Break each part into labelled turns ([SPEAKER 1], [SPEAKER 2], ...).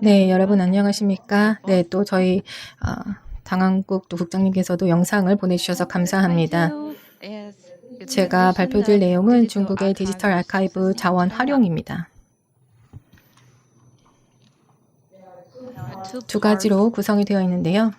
[SPEAKER 1] 네, 여러분 안녕하십니까? 네, 또 저희 당한국 또 국장님께서도 영상을 보내주셔서 감사합니다. 제가 발표드릴 내용은 중국의 디지털 아카이브 자원 활용입니다. 두 가지로 구성이 되어 있는데요.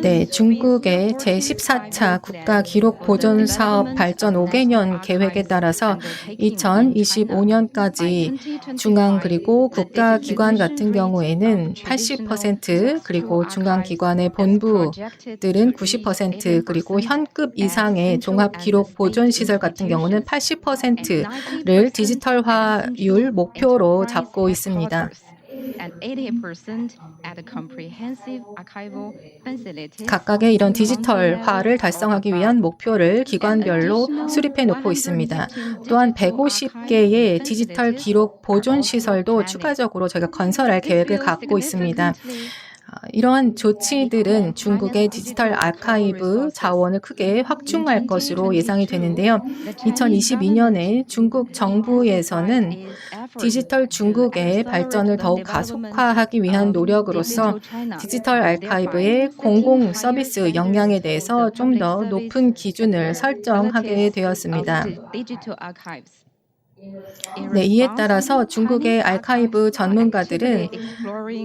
[SPEAKER 1] 네, 중국의 제14차 국가기록보존사업 발전 5개년 계획에 따라서 2025년까지 중앙 그리고 국가기관 같은 경우에는 80% 그리고 중앙기관의 본부들은 90% 그리고 현급 이상의 종합기록보존시설 같은 경우는 80%를 디지털화율 목표로 잡고 있습니다. 각각의 이런 디지털화를 달성하기 위한 목표를 기관별로 수립해 놓고 있습니다. 또한 150개의 디지털 기록 보존 시설도 추가적으로 저희가 건설할 계획을 갖고 있습니다. 이러한 조치들은 중국의 디지털 아카이브 자원을 크게 확충할 것으로 예상이 되는데요. 2022년에 중국 정부에서는 디지털 중국의 발전을 더욱 가속화하기 위한 노력으로서 디지털 아카이브의 공공 서비스 역량에 대해서 좀 더 높은 기준을 설정하게 되었습니다. 네, 이에 따라서 중국의 아카이브 전문가들은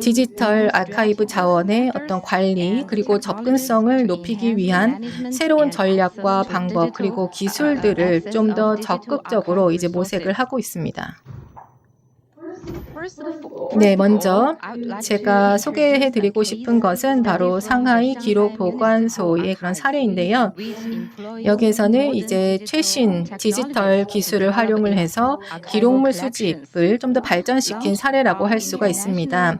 [SPEAKER 1] 디지털 아카이브 자원의 어떤 관리 그리고 접근성을 높이기 위한 새로운 전략과 방법 그리고 기술들을 좀 더 적극적으로 이제 모색을 하고 있습니다. 네, 먼저 제가 소개해드리고 싶은 것은 바로 상하이 기록보관소의 그런 사례인데요. 여기에서는 이제 최신 디지털 기술을 활용을 해서 기록물 수집을 좀 더 발전시킨 사례라고 할 수가 있습니다.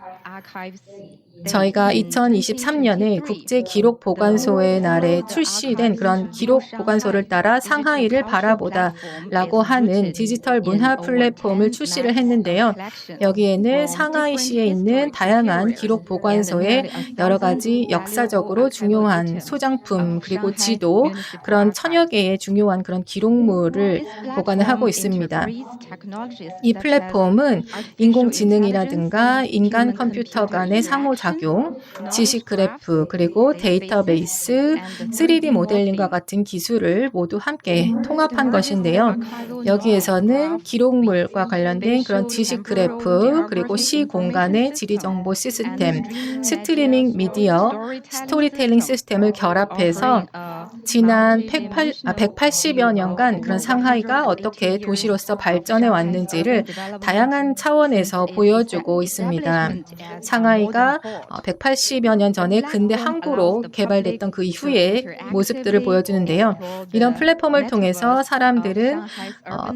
[SPEAKER 1] 저희가 2023년에 국제기록보관소의 날에 출시된 그런 기록보관소를 따라 상하이를 바라보다라고 하는 디지털 문화 플랫폼을 출시를 했는데요. 여기에는 상하이시에 있는 다양한 기록보관소의 여러 가지 역사적으로 중요한 소장품 그리고 지도 그런 천여 개의 중요한 그런 기록물을 보관을 하고 있습니다. 이 플랫폼은 인공지능이라든가 인간 컴퓨터 간의 상호작용, 지식 그래프, 그리고 데이터베이스, 3D 모델링과 같은 기술을 모두 함께 통합한 것인데요. 여기에서는 기록물과 관련된 그런 지식 그래프, 그리고 시공간의 지리정보 시스템, 스트리밍 미디어, 스토리텔링 시스템을 결합해서 지난 180여 년간 그런 상하이가 어떻게 도시로서 발전해 왔는지를 다양한 차원에서 보여주고 있습니다. 상하이가 180여 년 전에 근대 항구로 개발됐던 그 이후의 모습들을 보여주는데요. 이런 플랫폼을 통해서 사람들은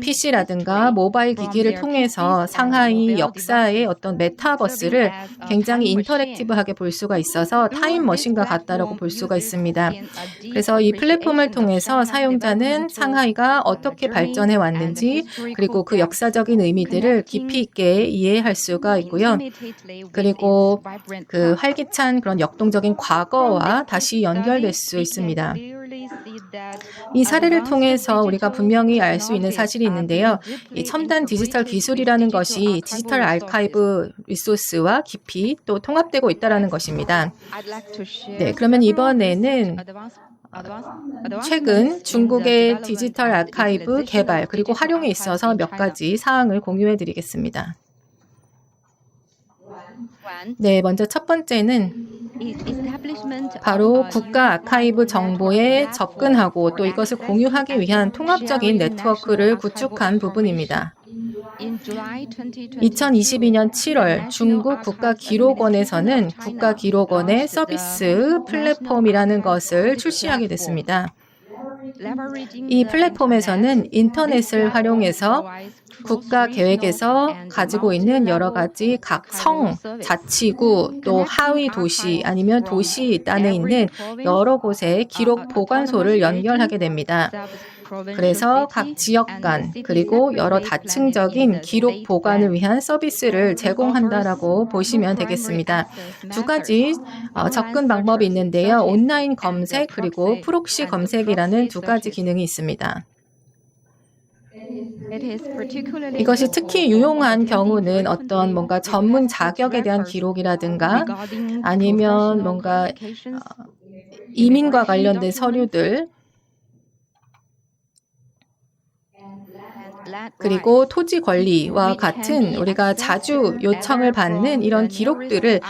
[SPEAKER 1] PC라든가 모바일 기기를 통해서 상하이 역사의 어떤 메타버스를 굉장히 인터랙티브하게 볼 수가 있어서 타임머신과 같다라고 볼 수가 있습니다. 그래서 이 플랫폼을 통해서 사용자는 상하이가 어떻게 발전해 왔는지 그리고 그 역사적인 의미들을 깊이 있게 이해할 수가 있고요. 그리고 그 활기찬 그런 역동적인 과거와 다시 연결될 수 있습니다. 이 사례를 통해서 우리가 분명히 알 수 있는 사실이 있는데요. 이 첨단 디지털 기술이라는 것이 디지털 아카이브 리소스와 깊이 또 통합되고 있다는 것입니다. 네, 그러면 이번에는 최근 중국의 디지털 아카이브 개발 그리고 활용에 있어서 몇 가지 사항을 공유해 드리겠습니다. 네, 먼저 첫 번째는 바로 국가 아카이브 정보에 접근하고 또 이것을 공유하기 위한 통합적인 네트워크를 구축한 부분입니다. 2022년 7월 중국 국가기록원에서는 국가기록원의 서비스 플랫폼이라는 것을 출시하게 됐습니다. 이 플랫폼에서는 인터넷을 활용해서 국가 계획에서 가지고 있는 여러 가지 각 성, 자치구, 또 하위 도시 아니면 도시 안에 있는 여러 곳의 기록 보관소를 연결하게 됩니다. 그래서 각 지역 간 그리고 여러 다층적인 기록 보관을 위한 서비스를 제공한다라고 보시면 되겠습니다. 두 가지 접근 방법이 있는데요. 온라인 검색 그리고 프록시 검색이라는 두 가지 기능이 있습니다. 이것이 특히 유용한 경우는 어떤 뭔가 전문 자격에 대한 기록이라든가 아니면 뭔가 이민과 관련된 서류들, 그리고 토지 권리와 같은 우리가 자주 요청을 받는 이런 기록들을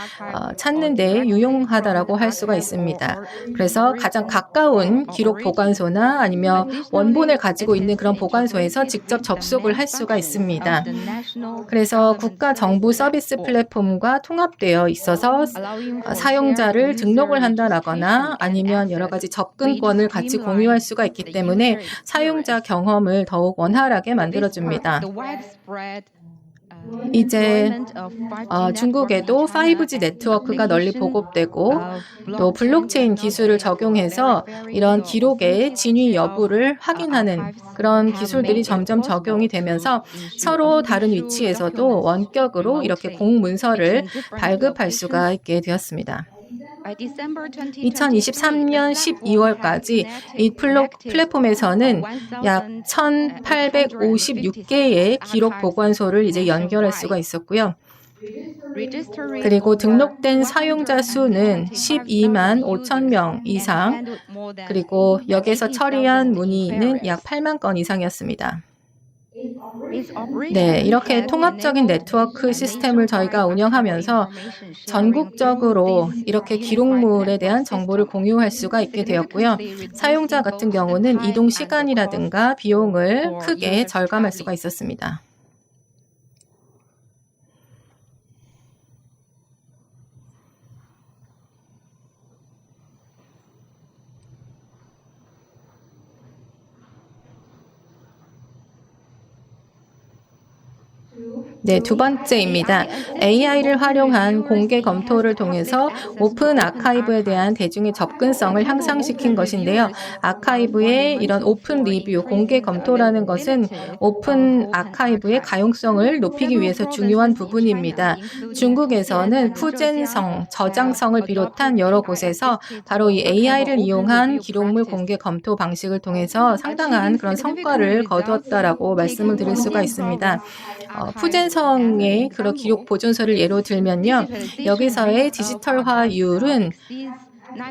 [SPEAKER 1] 찾는 데 유용하다라고 할 수가 있습니다. 그래서 가장 가까운 기록 보관소나 아니면 원본을 가지고 있는 그런 보관소에서 직접 접속을 할 수가 있습니다. 그래서 국가 정부 서비스 플랫폼과 통합되어 있어서 사용자를 등록을 한다거나 아니면 여러 가지 접근권을 같이 공유할 수가 있기 때문에 사용자 경험을 더욱 원활하게 만들어줍니다. 이제 중국에도 5G 네트워크가 널리 보급되고 또 블록체인 기술을 적용해서 이런 기록의 진위 여부를 확인하는 그런 기술들이 점점 적용이 되면서 서로 다른 위치에서도 원격으로 이렇게 공문서를 발급할 수가 있게 되었습니다. 2023년 12월까지 이 플랫폼에서는 약 1,856개의 기록 보관소를 이제 연결할 수가 있었고요. 그리고 등록된 사용자 수는 12만 5천 명 이상, 그리고 여기에서 처리한 문의는 약 8만 건 이상이었습니다. 네, 이렇게 통합적인 네트워크 시스템을 저희가 운영하면서 전국적으로 이렇게 기록물에 대한 정보를 공유할 수가 있게 되었고요. 사용자 같은 경우는 이동 시간이라든가 비용을 크게 절감할 수가 있었습니다. 네, 두 번째입니다. AI를 활용한 공개 검토를 통해서 오픈 아카이브에 대한 대중의 접근성을 향상시킨 것인데요. 아카이브의 이런 오픈 리뷰, 공개 검토라는 것은 오픈 아카이브의 가용성을 높이기 위해서 중요한 부분입니다. 중국에서는 푸젠성, 저장성을 비롯한 여러 곳에서 바로 이 AI를 이용한 기록물 공개 검토 방식을 통해서 상당한 그런 성과를 거두었다라고 말씀을 드릴 수가 있습니다. 푸젠성의 그런 기록 보존서를 예로 들면요. 여기서의 디지털화율은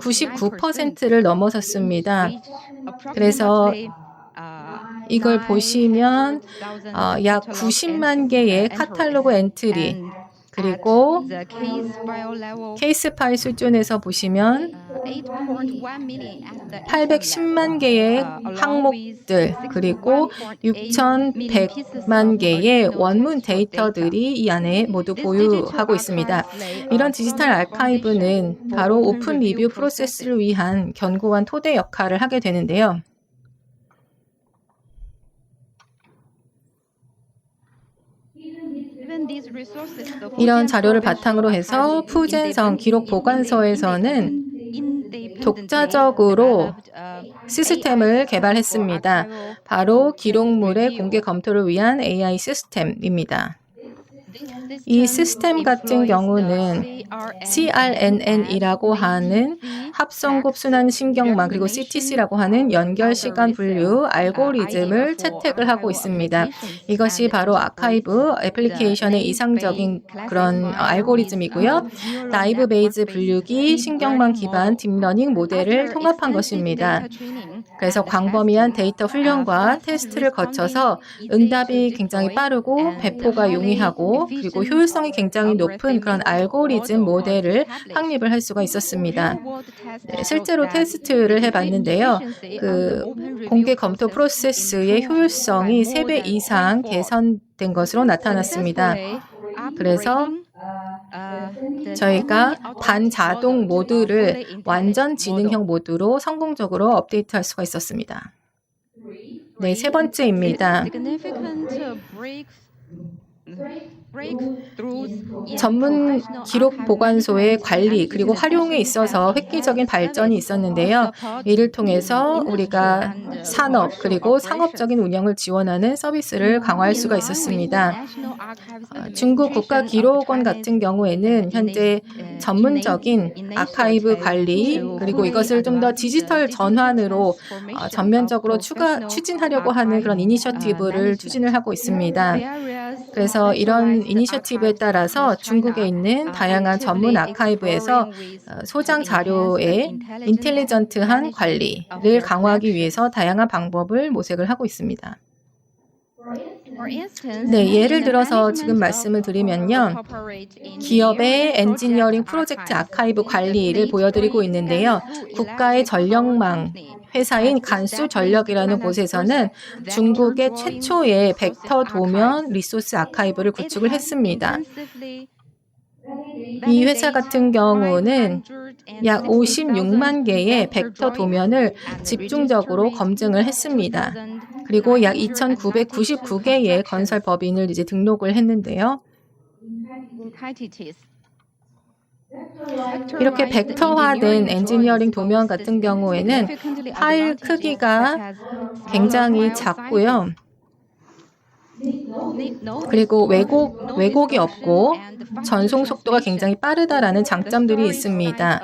[SPEAKER 1] 99%를 넘어섰습니다. 그래서 이걸 보시면 약 90만 개의 카탈로그 엔트리, 그리고 케이스 파일 수준에서 보시면 810만 개의 항목들, 그리고 6,100만 개의 원문 데이터들이 이 안에 모두 보유하고 있습니다. 이런 디지털 아카이브는 바로 오픈 리뷰 프로세스를 위한 견고한 토대 역할을 하게 되는데요. 이런 자료를 바탕으로 해서 푸젠성 기록 보관소에서는 독자적으로 시스템을 개발했습니다. 바로 기록물의 공개 검토를 위한 AI 시스템입니다. 이 시스템 같은 경우는 CRNN이라고 하는 합성급 순환 신경망, 그리고 CTC라고 하는 연결 시간 분류 알고리즘을 채택을 하고 있습니다. 이것이 바로 아카이브 애플리케이션의 이상적인 그런 알고리즘이고요. 나이브 베이즈 분류기 신경망 기반 딥러닝 모델을 통합한 것입니다. 그래서 광범위한 데이터 훈련과 테스트를 거쳐서 응답이 굉장히 빠르고 배포가 용이하고 그리고 효율성이 굉장히 높은 그런 알고리즘 모델을 확립을 할 수가 있었습니다. 네, 실제로 테스트를 해봤는데요. 그 공개 검토 프로세스의 효율성이 3배 이상 개선된 것으로 나타났습니다. 그래서 저희가 반자동 모드를 완전 지능형 모드로 성공적으로 업데이트할 수가 있었습니다. 네, 세 번째입니다. 전문 기록 보관소의 관리 그리고 활용에 있어서 획기적인 발전이 있었는데요. 이를 통해서 우리가 산업 그리고 상업적인 운영을 지원하는 서비스를 강화할 수가 있었습니다. 중국 국가기록원 같은 경우에는 현재 전문적인 아카이브 관리 그리고 이것을 좀 더 디지털 전환으로 전면적으로 추진하려고 하는 그런 이니셔티브를 추진을 하고 있습니다. 그래서 이런 이니셔티브에 따라서 중국에 있는 다양한 전문 아카이브에서 소장 자료의 인텔리전트한 관리를 강화하기 위해서 다양한 방법을 모색을 하고 있습니다. 네, 예를 들어서 지금 말씀을 드리면요. 기업의 엔지니어링 프로젝트 아카이브 관리를 보여드리고 있는데요. 국가의 전력망 회사인 간수전력이라는 곳에서는 중국의 최초의 벡터 도면 리소스 아카이브를 구축을 했습니다. 이 회사 같은 경우는 약 56만 개의 벡터 도면을 집중적으로 검증을 했습니다. 그리고 약 2,999개의 건설 법인을 이제 등록을 했는데요. 이렇게 벡터화된 엔지니어링 도면 같은 경우에는 파일 크기가 굉장히 작고요. 그리고 왜곡이 없고 전송 속도가 굉장히 빠르다라는 장점들이 있습니다.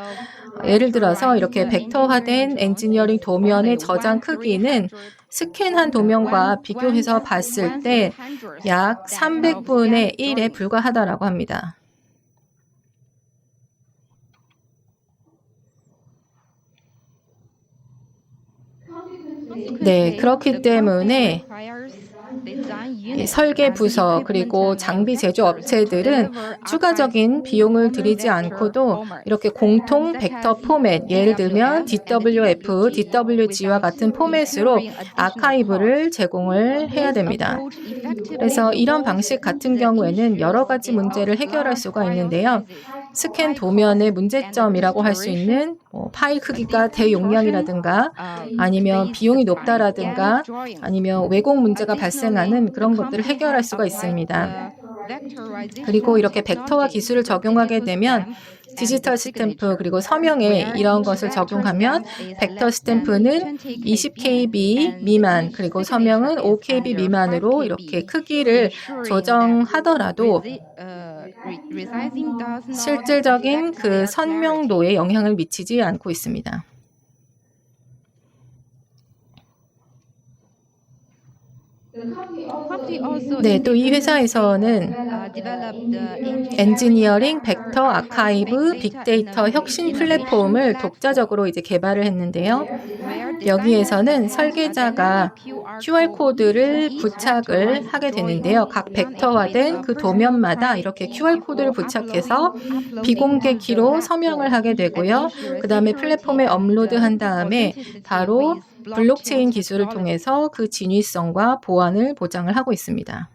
[SPEAKER 1] 예를 들어서 이렇게 벡터화된 엔지니어링 도면의 저장 크기는 스캔한 도면과 비교해서 봤을 때 약 300분의 1에 불과하다라고 합니다. 네, 그렇기 때문에 설계 부서 그리고 장비 제조 업체들은 추가적인 비용을 들이지 않고도 이렇게 공통 벡터 포맷, 예를 들면 DWF, DWG와 같은 포맷으로 아카이브를 제공을 해야 됩니다. 그래서 이런 방식 같은 경우에는 여러 가지 문제를 해결할 수가 있는데요. 스캔 도면의 문제점이라고 할 수 있는 파일 크기가 대용량이라든가 아니면 비용이 높다라든가 아니면 왜곡 문제가 발생하는 그런 것들을 해결할 수가 있습니다. 그리고 이렇게 벡터화 기술을 적용하게 되면 디지털 스탬프 그리고 서명에 이런 것을 적용하면 벡터 스탬프는 20KB 미만 그리고 서명은 5KB 미만으로 이렇게 크기를 조정하더라도 실질적인 그 선명도에 영향을 미치지 않고 있습니다. 네, 또 이 회사에서는 엔지니어링 벡터 아카이브 빅데이터 혁신 플랫폼을 독자적으로 이제 개발을 했는데요. 여기에서는 설계자가 QR코드를 부착을 하게 되는데요. 각 벡터화된 그 도면마다 이렇게 QR코드를 부착해서 비공개 키로 서명을 하게 되고요. 그 다음에 플랫폼에 업로드한 다음에 바로 블록체인 기술을 통해서 그 진위성과 보안을 보장을 하고 있습니다.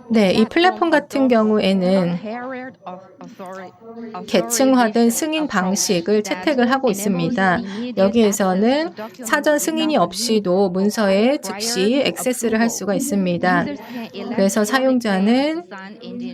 [SPEAKER 1] 네, 이 플랫폼 같은 경우에는 계층화된 승인 방식을 채택을 하고 있습니다. 여기에서는 사전 승인이 없이도 문서에 즉시 액세스를 할 수가 있습니다. 그래서 사용자는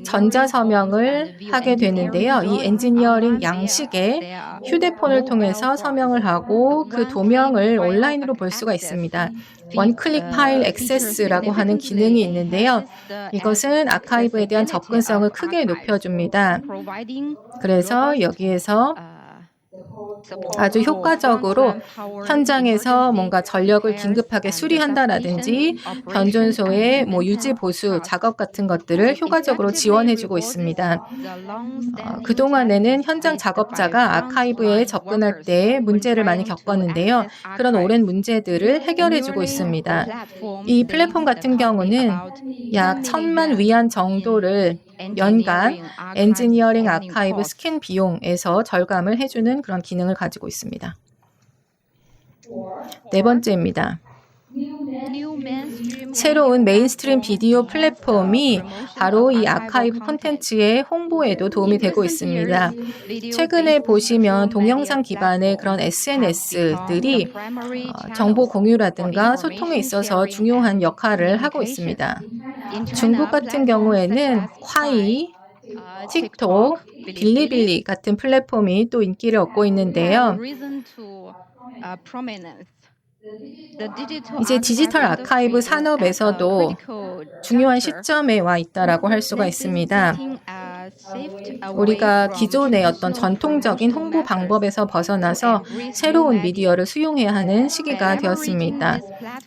[SPEAKER 1] 전자서명을 하게 되는데요. 이 엔지니어링 양식에 휴대폰을 통해서 서명을 하고 그 도면을 온라인으로 볼 수가 있습니다. 원클릭 파일 액세스라고 하는 기능이 있는데요. 이것은 아카이브에 대한 접근성을 크게 높여줍니다. 그래서 여기에서 아주 효과적으로 현장에서 뭔가 전력을 긴급하게 수리한다라든지 변전소의 유지 보수 작업 같은 것들을 효과적으로 지원해주고 있습니다. 그동안에는 현장 작업자가 아카이브에 접근할 때 문제를 많이 겪었는데요. 그런 오랜 문제들을 해결해주고 있습니다. 이 플랫폼 같은 경우는 약 1,000만 위안 정도를 연간 엔지니어링 아카이브 스캔 비용에서 절감을 해주는 그런 기능을 가지고 있습니다. 네 번째입니다. 새로운 메인스트림 비디오 플랫폼이 바로 이 아카이브 콘텐츠의 홍보에도 도움이 되고 있습니다. 최근에 보시면 동영상 기반의 그런 SNS들이 정보 공유라든가 소통에 있어서 중요한 역할을 하고 있습니다. 중국 같은 경우에는 콰이, 틱톡, 빌리빌리 같은 플랫폼이 또 인기를 얻고 있는데요. 이제 디지털 아카이브 산업에서도 중요한 시점에 와 있다라고 할 수가 있습니다. 우리가 기존의 어떤 전통적인 홍보 방법에서 벗어나서 새로운 미디어를 수용해야 하는 시기가 되었습니다.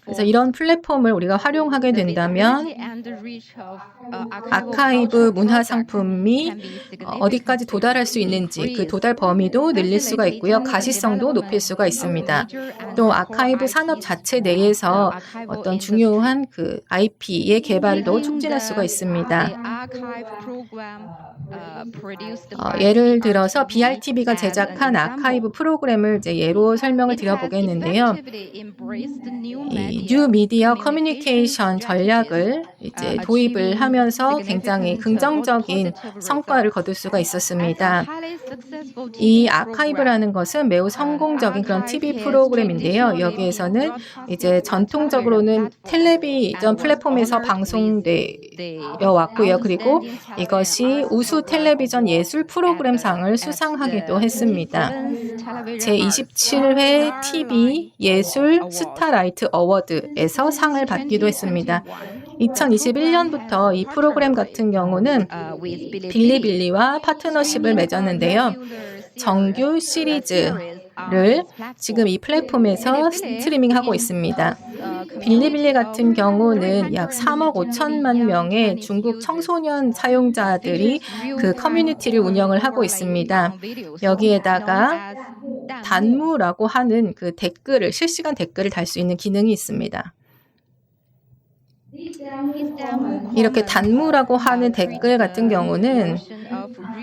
[SPEAKER 1] 그래서 이런 플랫폼을 우리가 활용하게 된다면 아카이브 문화 상품이 어디까지 도달할 수 있는지 그 도달 범위도 늘릴 수가 있고요. 가시성도 높일 수가 있습니다. 또 아카이브 산업 자체 내에서 어떤 중요한 그 IP의 개발도 촉진할 수가 있습니다. 예를 들어서 BRTV가 제작한 아카이브 프로그램을 이제 예로 설명을 드려보겠는데요. 이 뉴 미디어 커뮤니케이션 전략을 이제 도입을 하면서 굉장히 긍정적인 성과를 거둘 수가 있었습니다. 이 아카이브라는 것은 매우 성공적인 그런 TV 프로그램인데요. 여기에서는 이제 전통적으로는 텔레비전 플랫폼에서 방송되어 왔고요. 그리고 이것이 우수 텔레비전 예술 프로그램상을 수상하기도 했습니다. 제27회 TV 예술 스타라이트 어워드에서 상을 받기도 했습니다. 2021년부터 이 프로그램 같은 경우는 빌리빌리와 파트너십을 맺었는데요. 정규 시리즈를 지금 이 플랫폼에서 스트리밍하고 있습니다. 빌리빌리 같은 경우는 약 3억 5천만 명의 중국 청소년 사용자들이 그 커뮤니티를 운영을 하고 있습니다. 여기에다가 단무라고 하는 그 댓글을, 실시간 댓글을 달 수 있는 기능이 있습니다. 이렇게 단무라고 하는 댓글 같은 경우는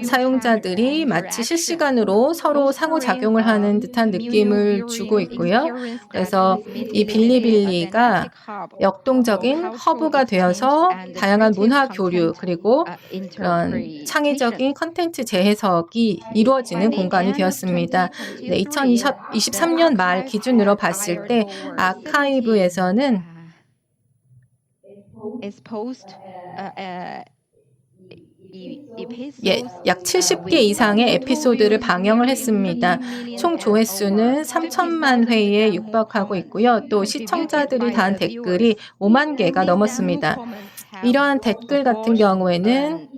[SPEAKER 1] 사용자들이 마치 실시간으로 서로 상호작용을 하는 듯한 느낌을 주고 있고요. 그래서 이 빌리빌리가 역동적인 허브가 되어서 다양한 문화 교류 그리고 그런 창의적인 콘텐츠 재해석이 이루어지는 공간이 되었습니다. 네, 2023년 말 기준으로 봤을 때 아카이브에서는 약 70개 이상의 에피소드를 방영을 했습니다. 총 조회수는 3천만 회에 육박하고 있고요. 또 시청자들이 단 댓글이 5만 개가 넘었습니다. 이러한 댓글 같은 경우에는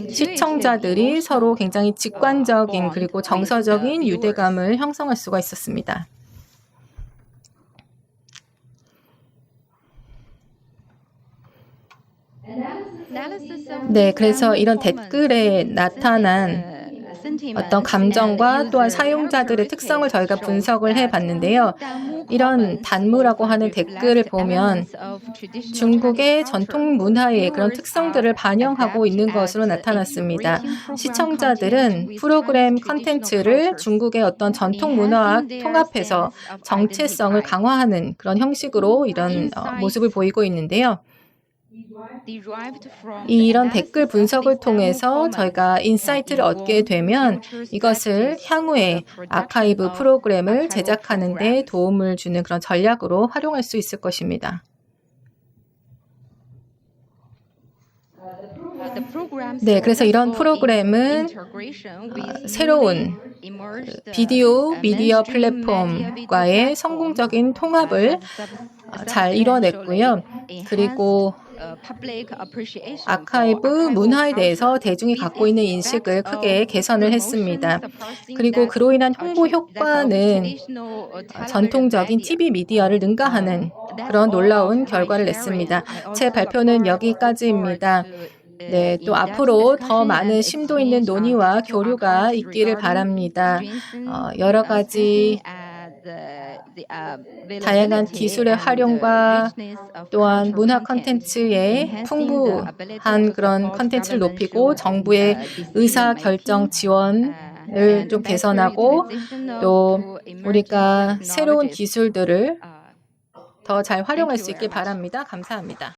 [SPEAKER 1] 시청자들이 서로 굉장히 직관적인 그리고 정서적인 유대감을 형성할 수가 있었습니다. 네, 그래서 이런 댓글에 나타난 어떤 감정과 또한 사용자들의 특성을 저희가 분석을 해봤는데요. 이런 단무라고 하는 댓글을 보면 중국의 전통 문화의 그런 특성들을 반영하고 있는 것으로 나타났습니다. 시청자들은 프로그램 컨텐츠를 중국의 어떤 전통 문화와 통합해서 정체성을 강화하는 그런 형식으로 이런 모습을 보이고 있는데요. 이런 댓글 분석을 통해서 저희가 인사이트를 얻게 되면 이것을 향후에 아카이브 프로그램을 제작하는 데 도움을 주는 그런 전략으로 활용할 수 있을 것입니다. 네, 그래서 이런 프로그램은 새로운 비디오 미디어 플랫폼과의 성공적인 통합을 잘 이뤄냈고요. 그리고 아카이브 문화에 대해서 대중이 갖고 있는 인식을 크게 개선을 했습니다. 그리고 그로 인한 홍보 효과는 전통적인 TV 미디어를 능가하는 그런 놀라운 결과를 냈습니다. 제 발표는 여기까지입니다. 네, 또 앞으로 더 많은 심도 있는 논의와 교류가 있기를 바랍니다. 여러 가지 다양한 기술의 활용과 또한 문화 콘텐츠의 풍부한 그런 콘텐츠를 높이고 정부의 의사결정 지원을 좀 개선하고 또 우리가 새로운 기술들을 더 잘 활용할 수 있길 바랍니다. 감사합니다.